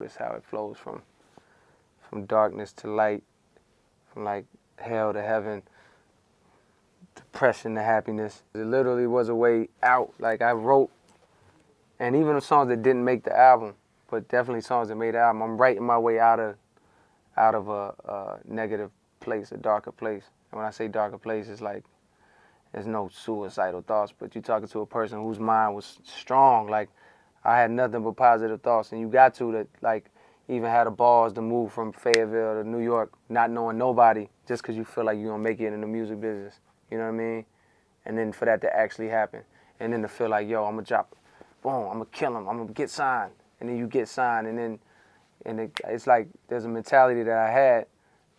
It's how it flows from darkness to light, from like hell to heaven, depression to happiness. It literally was a way out. Like I wrote, and even the songs that didn't make the album, but definitely songs that made the album, I'm writing my way out of a negative place, a darker place. And when I say darker place, it's like there's no suicidal thoughts, but you're talking to a person whose mind was strong. Like I had nothing but positive thoughts, and you got to that, like, even had the balls to move from Fayetteville to New York, not knowing nobody, just because you feel like you're gonna make it in the music business. You know what I mean? And then for that to actually happen, and then to feel like, yo, I'm gonna drop, boom, I'm gonna kill him, I'm gonna get signed, and then you get signed, and it's like there's a mentality that I had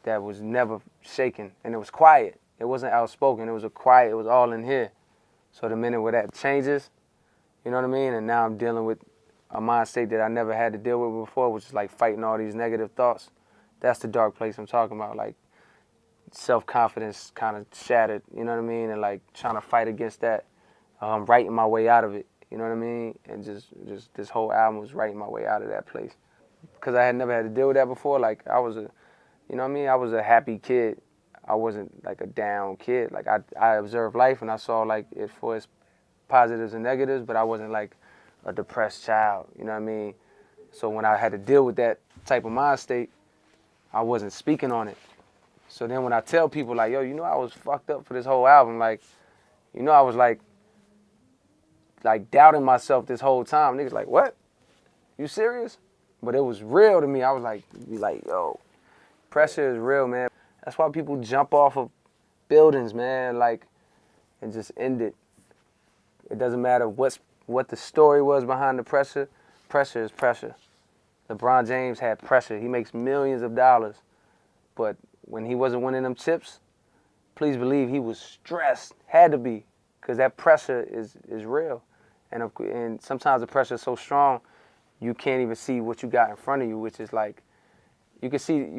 that was never shaken, and it was quiet. It wasn't outspoken. It was a quiet. It was all in here. So the minute where that changes, you know what I mean? And now I'm dealing with a mind state that I never had to deal with before, which is like fighting all these negative thoughts. That's the dark place I'm talking about. Like self-confidence kind of shattered, you know what I mean? And like trying to fight against that, writing my way out of it, you know what I mean? And just this whole album was writing my way out of that place. Because I had never had to deal with that before. Like I was you know what I mean? I was a happy kid. I wasn't like a down kid. Like I observed life and I saw like it for its positives and negatives, but I wasn't like a depressed child, you know what I mean? So when I had to deal with that type of mind state, I wasn't speaking on it. So then when I tell people like, yo, you know I was fucked up for this whole album, like, you know I was like doubting myself this whole time. Niggas like, what? You serious? But it was real to me. I was like, yo, pressure is real, man. That's why people jump off of buildings, man, like, and just end it. It doesn't matter what the story was behind the pressure. Pressure is pressure. LeBron James had pressure. He makes millions of dollars. But when he wasn't winning them chips, please believe he was stressed. Had to be, because that pressure is real. And sometimes the pressure is so strong, you can't even see what you got in front of you, which is like, you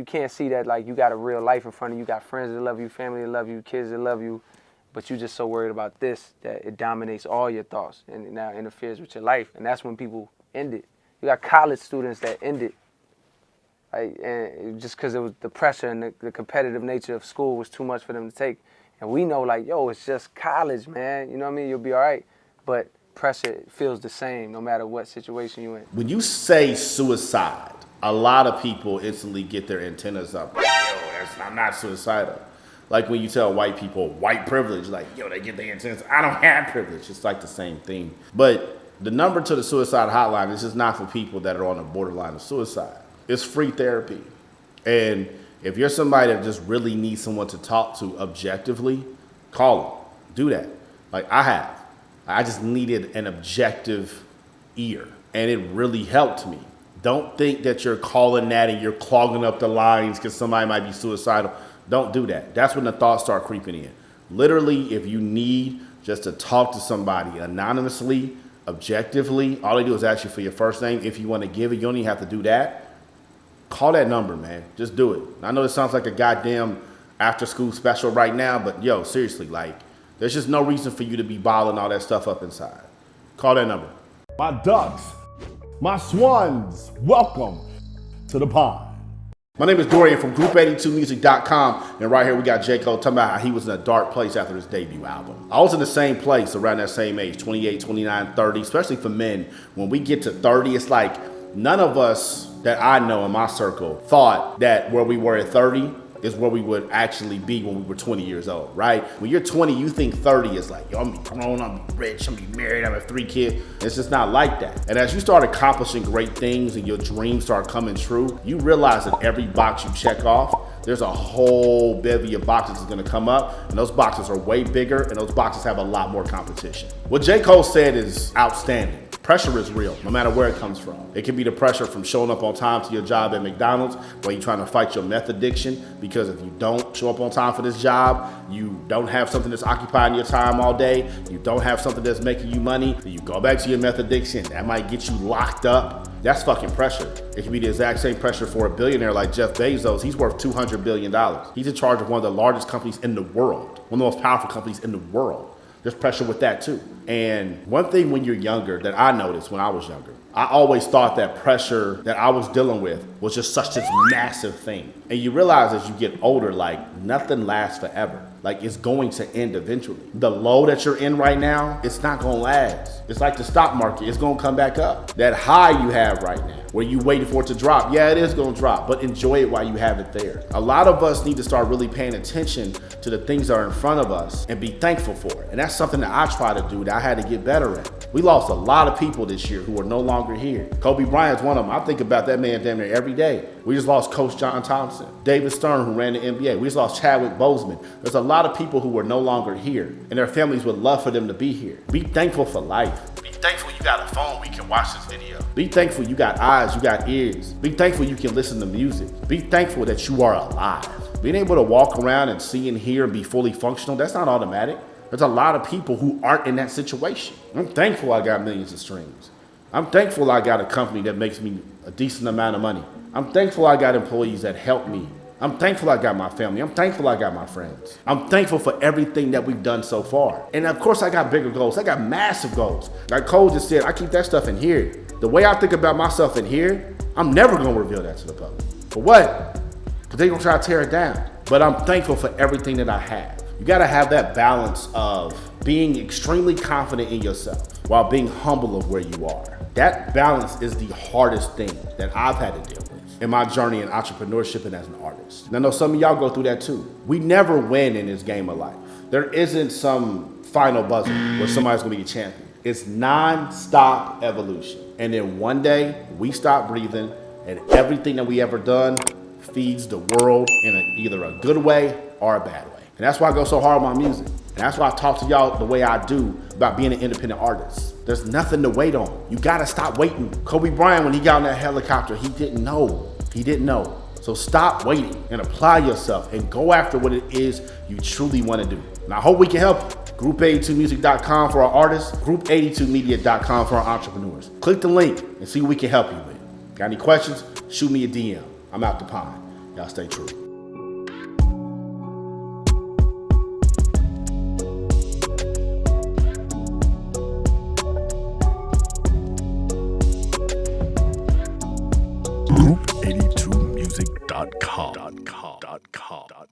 can't see that like you got a real life in front of you. You got friends that love you, family that love you, kids that love you, but you're just so worried about this that it dominates all your thoughts and it now interferes with your life. And that's when people end it. You got college students that end it, like, and just because it was the pressure and the competitive nature of school was too much for them to take. And we know like, yo, it's just college, man. You know what I mean? You'll be all right. But pressure feels the same no matter what situation you're in. When you say suicide, a lot of people instantly get their antennas up. Yo, I'm not suicidal. Like when you tell white people white privilege, like, yo, they get their antennas. I don't have privilege. It's like the same thing. But the number to the suicide hotline is just not for people that are on the borderline of suicide. It's free therapy. And if you're somebody that just really needs someone to talk to objectively, call them. Do that. Like I have. I just needed an objective ear. And it really helped me. Don't think that you're calling that and you're clogging up the lines because somebody might be suicidal. Don't do that. That's when the thoughts start creeping in. Literally, if you need just to talk to somebody anonymously, objectively, all they do is ask you for your first name. If you want to give it, you don't even have to do that. Call that number, man. Just do it. I know this sounds like a goddamn after school special right now, but yo, seriously, like, there's just no reason for you to be bottling all that stuff up inside. Call that number. My ducks, my swans, welcome to the pond. My name is Dorian from Group82Music.com, and right here we got J. Cole talking about how he was in a dark place after his debut album. I was in the same place around that same age, 28, 29, 30, especially for men. When we get to 30, it's like none of us that I know in my circle thought that where we were at 30 is where we would actually be when we were 20 years old, right? When you're 20, you think 30 is like, yo, I'm gonna be grown, I'm gonna be rich, I'm gonna be married, I'm gonna have 3 kids. It's just not like that. And as you start accomplishing great things and your dreams start coming true, you realize that every box you check off, there's a whole bevy of boxes that's gonna come up, and those boxes are way bigger, and those boxes have a lot more competition. What J. Cole said is outstanding. Pressure is real, no matter where it comes from. It can be the pressure from showing up on time to your job at McDonald's, where you're trying to fight your meth addiction, because if you don't show up on time for this job, you don't have something that's occupying your time all day, you don't have something that's making you money, then you go back to your meth addiction, that might get you locked up. That's fucking pressure. It can be the exact same pressure for a billionaire like Jeff Bezos. He's worth $200 billion. He's in charge of one of the largest companies in the world, one of the most powerful companies in the world. There's pressure with that too. And one thing when you're younger that I noticed when I was younger, I always thought that pressure that I was dealing with was just such this massive thing. And you realize as you get older, like nothing lasts forever. Like it's going to end eventually. The low that you're in right now, it's not gonna last. It's like the stock market, it's gonna come back up. That high you have right now, where you waiting for it to drop, yeah, it is gonna drop, but enjoy it while you have it there. A lot of us need to start really paying attention to the things that are in front of us and be thankful for it. And that's something that I try to do, that I had to get better at. We lost a lot of people this year who are no longer here. Kobe Bryant's one of them. I think about that man damn near every day. We just lost Coach John Thompson, David Stern, who ran the NBA. We just lost Chadwick Boseman. There's a lot of people who are no longer here, and their families would love for them to be here. Be thankful for life. Be thankful you got a phone we can watch this video. Be thankful you got eyes, you got ears. Be thankful you can listen to music. Be thankful that you are alive. Being able to walk around and see and hear and be fully functional, that's not automatic. There's a lot of people who aren't in that situation. I'm thankful I got millions of streams. I'm thankful I got a company that makes me a decent amount of money. I'm thankful I got employees that help me. I'm thankful I got my family. I'm thankful I got my friends. I'm thankful for everything that we've done so far. And of course I got bigger goals. I got massive goals. Like Cole just said, I keep that stuff in here. The way I think about myself in here, I'm never gonna reveal that to the public. For what? Because they're gonna try to tear it down. But I'm thankful for everything that I have. You gotta have that balance of being extremely confident in yourself while being humble of where you are. That balance is the hardest thing that I've had to deal with in my journey in entrepreneurship and as an artist. And I know some of y'all go through that too. We never win in this game of life. There isn't some final buzzer where somebody's gonna be a champion. It's non-stop evolution. And then one day we stop breathing and everything that we ever done feeds the world in either a good way or a bad way. And that's why I go so hard on my music. And that's why I talk to y'all the way I do about being an independent artist. There's nothing to wait on. You gotta stop waiting. Kobe Bryant, when he got in that helicopter, he didn't know. He didn't know. So stop waiting and apply yourself and go after what it is you truly wanna do. And I hope we can help you. Group82music.com for our artists, group82media.com for our entrepreneurs. Click the link and see what we can help you with. Got any questions? Shoot me a DM. I'm out the pond. Y'all stay true. Group82music.com.